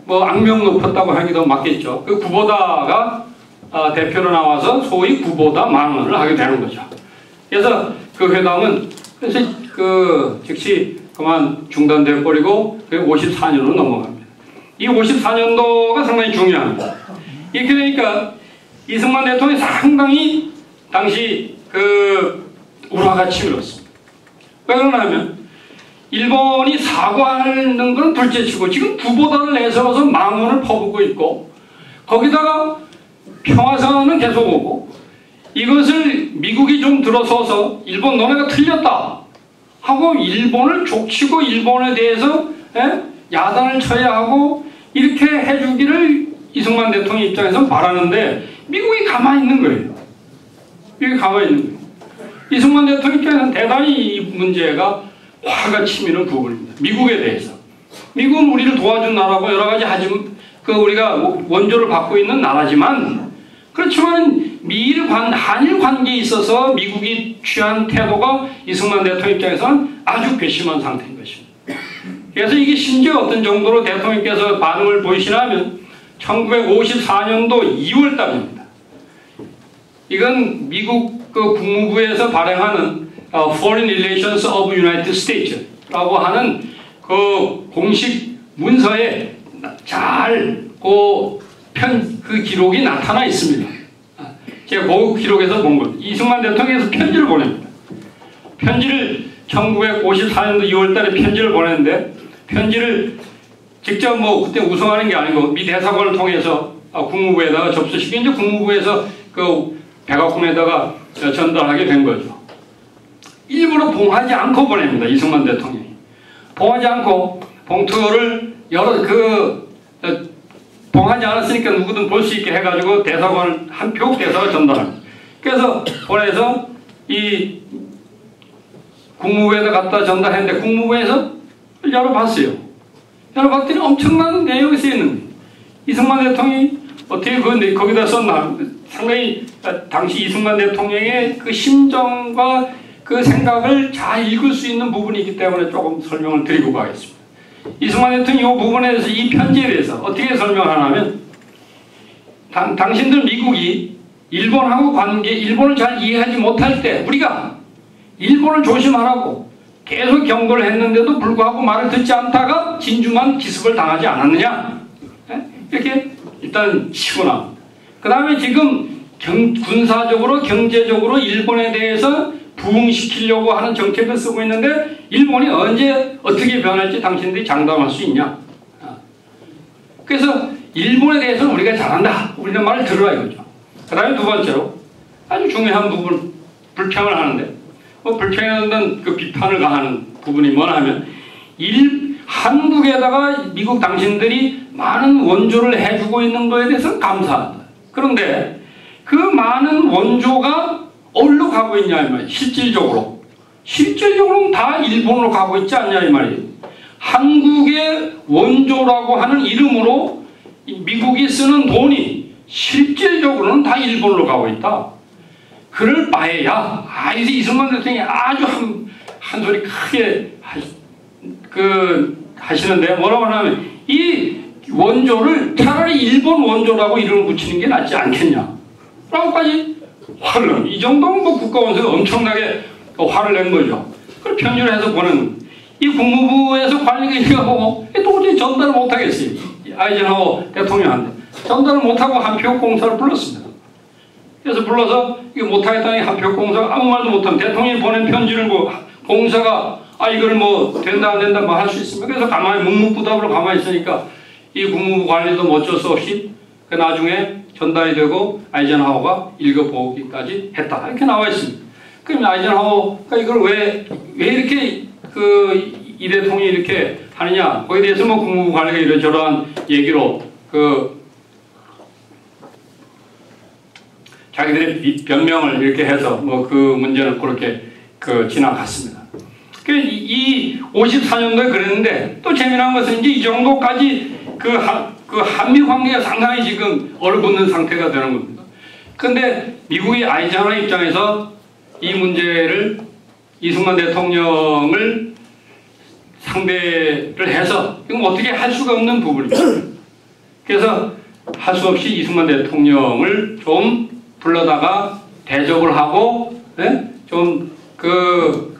뭐 악명 높였다고 하기도 맞겠죠. 그 구보다가 대표로 나와서 소위 구보다 만원을 하게 되는 거죠. 그래서 그 회담은 그래서 즉시 그만 중단돼 버리고 54년으로 넘어갑니다. 이 54년도가 상당히 중요합니다. 이렇게 되니까 이승만 대통령이 상당히 당시 우라가 치밀었습니다. 왜 그러냐면 일본이 사과하는 건 둘째치고 지금 구보다를 내세워서 망언을 퍼붓고 있고 거기다가 평화선언은 계속 오고 이것을 미국이 좀 들어서서 일본 너네가 틀렸다 하고 일본을 족치고 일본에 대해서 야단을 쳐야 하고 이렇게 해주기를 이승만 대통령 입장에서 바라는데 미국이 가만히 있는 거예요. 미국이 가만히 있는 거예요. 이승만 대통령 입장에서는 대단히 이 문제가 화가 치미는 부분입니다. 미국에 대해서. 미국은 우리를 도와준 나라고 여러 가지 우리가 원조를 받고 있는 나라지만 그렇지만 한일 관계에 있어서 미국이 취한 태도가 이승만 대통령 입장에서는 아주 괘씸한 상태인 것입니다. 그래서 이게 심지어 어떤 정도로 대통령께서 반응을 보이시냐면 1954년도 2월 달입니다. 이건 미국 국무부에서 발행하는 Foreign Relations of United States라고 하는 공식 문서에 잘 그 기록이 나타나 있습니다. 제가 그 기록에서 본 겁니다. 이승만 대통령께서 편지를 보냅니다. 편지를 1954년도 2월 달에 편지를 보냈는데 편지를 직접 그때 우송하는 게 아니고 미 대사관을 통해서 국무부에다가 접수시키고 이제 국무부에서 백악관에다가 전달하게 된 거죠. 일부러 봉하지 않고 보냅니다. 이승만 대통령이. 봉하지 않고 봉투를 봉하지 않았으니까 누구든 볼 수 있게 해가지고 대사관을 한 표 대사가 전달합니다. 그래서 보내서 이 국무부에다 갖다 전달했는데 국무부에서 열어봤어요. 열어봤더니 엄청난 내용이 쓰여있는 거예요. 이승만 대통령이 어떻게 거기다 썼나. 상당히 당시 이승만 대통령의 그 심정과 그 생각을 잘 읽을 수 있는 부분이기 때문에 조금 설명을 드리고 가겠습니다. 이승만 대통령이 이 부분에 대해서 이 편지에 대해서 어떻게 설명하냐면 당신들 미국이 일본하고 일본을 잘 이해하지 못할 때 우리가 일본을 조심하라고 계속 경고를 했는데도 불구하고 말을 듣지 않다가 진중한 기습을 당하지 않았느냐 이렇게 일단 치고 나옵니다. 그 다음에 지금 군사적으로 경제적으로 일본에 대해서 부응시키려고 하는 정책을 쓰고 있는데 일본이 언제 어떻게 변할지 당신들이 장담할 수 있냐. 그래서 일본에 대해서는 우리가 잘한다. 우리는 말을 들으라 이거죠. 그 다음에 두 번째로 아주 중요한 부분 불평을 하는데 불평하는 그 비판을 가하는 부분이 뭐냐면 한국에다가 미국 당신들이 많은 원조를 해주고 있는 거에 대해서 감사하다. 그런데 그 많은 원조가 어디로 가고 있냐 이 말이에요. 실질적으로는 다 일본으로 가고 있지 않냐 이 말이에요. 한국의 원조라고 하는 이름으로 미국이 쓰는 돈이 실질적으로는 다 일본으로 가고 있다. 그럴 바에야 이제 이승만 대통령이 아주 한 소리 크게 하시는데 뭐라고 하냐면 이 원조를 차라리 일본 원조라고 이름을 붙이는 게 낫지 않겠냐 라고까지 화를 이 정도면 국가원수가 엄청나게 화를 낸 거죠. 그걸 편지를 해서 보내는 이 국무부에서 관리가 보고 도저히 전달을 못하겠어요. 아이젠하워 대통령한테 전달을 못하고 한표 공사를 불렀습니다. 그래서 불러서 이거 못하겠다니 한표 공사가 아무 말도 못하면 대통령이 보낸 편지를 공사가 이거를 된다 안 된다 할 수 있습니다. 그래서 가만히 묵묵부답으로 가만히 있으니까 이 국무부 관리도 어쩔 수 없이 나중에 전달이 되고 아이젠하워가 읽어보기까지 했다. 이렇게 나와 있습니다. 그럼 아이젠하워가 이걸 왜 이렇게 이 대통령이 이렇게 하느냐. 거기에 대해서 국무부 관리가 이러저러한 얘기로 자기들의 변명을 이렇게 해서 그 문제는 그렇게 지나갔습니다. 이 54년도에 그랬는데 또 재미난 것은 이제 이 정도까지 한미 관계가 상당히 지금 얼어붙는 상태가 되는 겁니다. 그런데 미국이 아이젠하워 입장에서 이 문제를 이승만 대통령을 상대를 해서 이건 어떻게 할 수가 없는 부분입니다. 그래서 할 수 없이 이승만 대통령을 좀 불러다가 대접을 하고 좀 그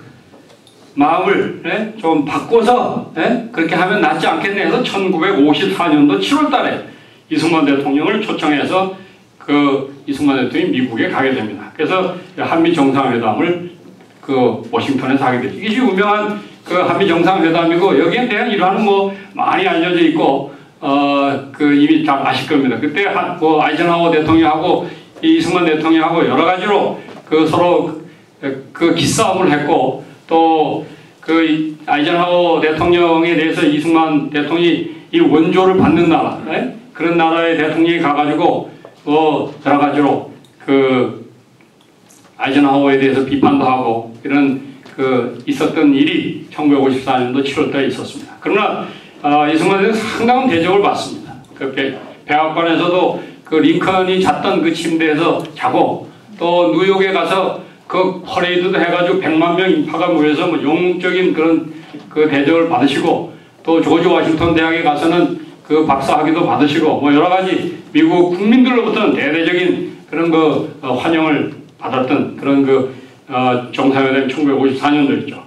마음을 좀 바꿔서 그렇게 하면 낫지 않겠네 해서 1954년도 7월 달에 이승만 대통령을 초청해서 그 이승만 대통령이 미국에 가게 됩니다. 그래서 한미 정상회담을 그 워싱턴에서 하게 되죠. 이것이 유명한 그 한미 정상회담이고 여기에 대한 일화는 뭐 많이 알려져 있고 그 이미 잘 아실 겁니다. 그때 뭐 아이젠하워 대통령하고 이승만 대통령하고 여러 가지로 그 서로 그 기싸움을 했고 또 그 아이젠하워 대통령에 대해서 이승만 대통령이 이 원조를 받는 나라 그런 나라의 대통령이 가가지고 뭐 여러 가지로 그 아이젠하워에 대해서 비판도 하고 이런 그 있었던 일이 1954년도 7월달에 있었습니다. 그러나 이승만 대통령은 상당한 대접을 받습니다. 그 백악관에서도 그 링컨이 잤던 그 침대에서 자고 또 뉴욕에 가서 그 퍼레이드도 해가지고 100만 명 인파가 모여서 뭐 영웅적인 그런 그 대접을 받으시고 또 조지 워싱턴 대학에 가서는 그 박사학위도 받으시고 뭐 여러 가지 미국 국민들로부터는 대대적인 그런 그 환영을 받았던 그런 그 정상회담이 1954년도였죠.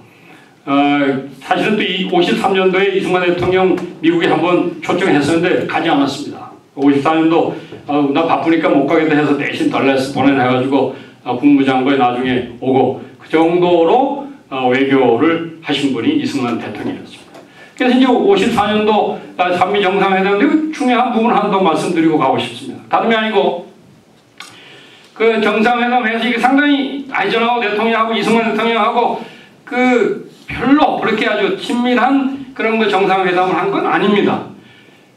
사실은 또 이 53년도에 이승만 대통령 미국에 한번 초청했었는데 가지 않았습니다. 54년도 나 바쁘니까 못 가겠다 해서 대신 달라스 보내가지고 국무장관이 나중에 오고 그 정도로 외교를 하신 분이 이승만 대통령이었습니다. 그래서 이제 54년도 한미 정상회담 중요한 부분 하나 더 말씀드리고 가고 싶습니다. 다름이 아니고 그 정상회담에서 이게 상당히 아이젠하워 대통령하고 이승만 대통령하고 그 별로 그렇게 아주 친밀한 그런 거 정상회담을 한 건 아닙니다.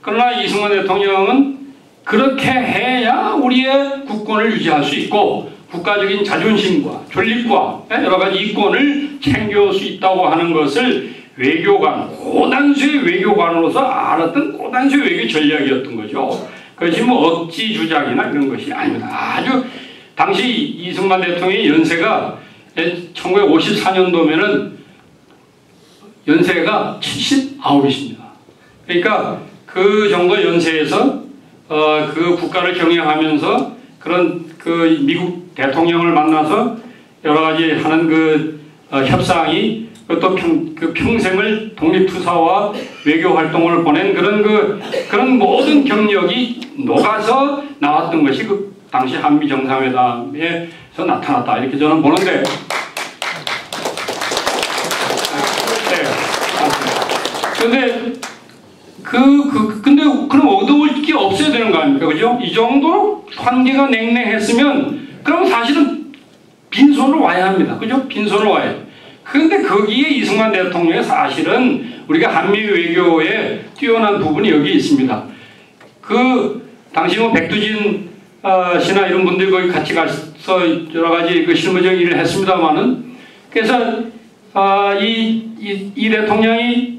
그러나 이승만 대통령은 그렇게 해야 우리의 국권을 유지할 수 있고 국가적인 자존심과 존립과 여러 가지 이권을 챙길 수 있다고 하는 것을 외교관, 고단수의 외교관으로서 알았던 고단수의 외교 전략이었던 거죠. 그것이 뭐 억지 주장이나 이런 것이 아닙니다. 아주 당시 이승만 대통령의 연세가 1954년도면은 연세가 79이십니다. 그러니까 그 정도 연세에서 그 국가를 경영하면서 그런 그 미국 대통령을 만나서 여러 가지 하는 그 협상이 또 그 평생을 독립투사와 외교 활동을 보낸 그런 모든 경력이 녹아서 나왔던 것이 그 당시 한미 정상회담에서 나타났다 이렇게 저는 보는데. 근데 근데 그럼 어두울 게 없어야 되는 거 아닙니까? 그죠? 이 정도로 관계가 냉랭했으면 그럼 사실은 빈손으로 와야 합니다. 그죠? 빈손으로 와야 해요. 그런데 거기에 이승만 대통령의 사실은 우리가 한미 외교에 뛰어난 부분이 여기 있습니다. 그 당시 뭐 백두진 씨나 이런 분들이 거기 같이 가서 여러 가지 그 실무적 일을 했습니다만은 그래서 이 대통령이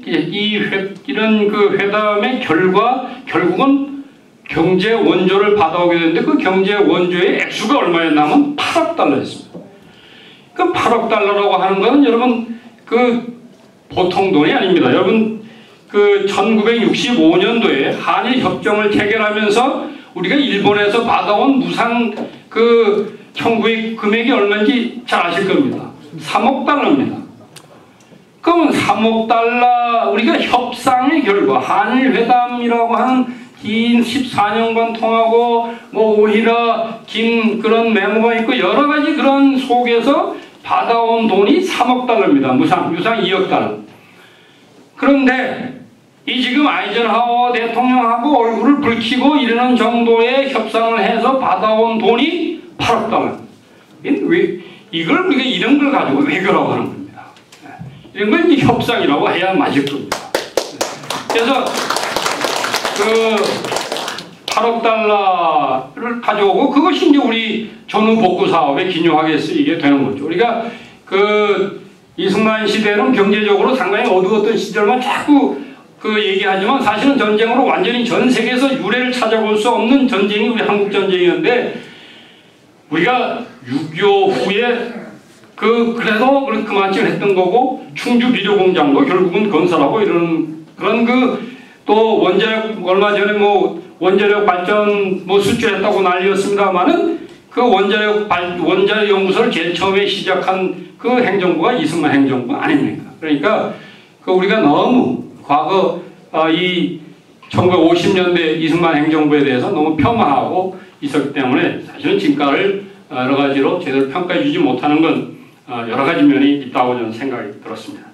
이런 그 회담의 결국은 경제 원조를 받아오게 되는데 그 경제 원조의 액수가 얼마였냐면 8억 달러였습니다. 그 8억 달러라고 하는 것은 여러분 그 보통 돈이 아닙니다. 여러분 그 1965년도에 한일 협정을 체결하면서 우리가 일본에서 받아온 무상 그 청구의 금액이 얼마인지 잘 아실 겁니다. 3억 달러입니다. 그러면 3억 달러 우리가 협상의 결과 한일 회담이라고 하는 긴 14년간 통하고 뭐 오히려 긴 그런 메모가 있고 여러 가지 그런 속에서 받아온 돈이 3억 달러입니다. 유상 2억 달러. 그런데 이 지금 아이젠하워 대통령하고 얼굴을 붉히고 이러는 정도의 협상을 해서 받아온 돈이 8억 달러. 이걸 우리가 이런 걸 가지고 외교라고 하는 겁니다. 이런 걸 이제 협상이라고 해야 맞을 겁니다. 그래서 그 8억 달러를 가져오고 그것이 이제 우리 전후 복구 사업에 기여하게 쓰이게 되는 거죠. 우리가 그 이승만 시대는 경제적으로 상당히 어두웠던 시절만 자꾸 그 얘기하지만 사실은 전쟁으로 완전히 전 세계에서 유례를 찾아볼 수 없는 전쟁이 우리 한국 전쟁이었는데 우리가 6.25 후에 그래도 그만큼 했던 거고, 충주 비료 공장도 결국은 건설하고 이런 그런 또 원자력 얼마 전에 원자력 발전 수주했다고 난리였습니다만은 원자력 연구소를 제일 처음에 시작한 행정부가 이승만 행정부 아닙니까? 그러니까 우리가 너무 과거 이 1950년대 이승만 행정부에 대해서 너무 폄하하고 있었기 때문에 사실은 진가를 여러 가지로 제대로 평가해 주지 못하는 건 여러 가지 면이 있다고 저는 생각이 들었습니다.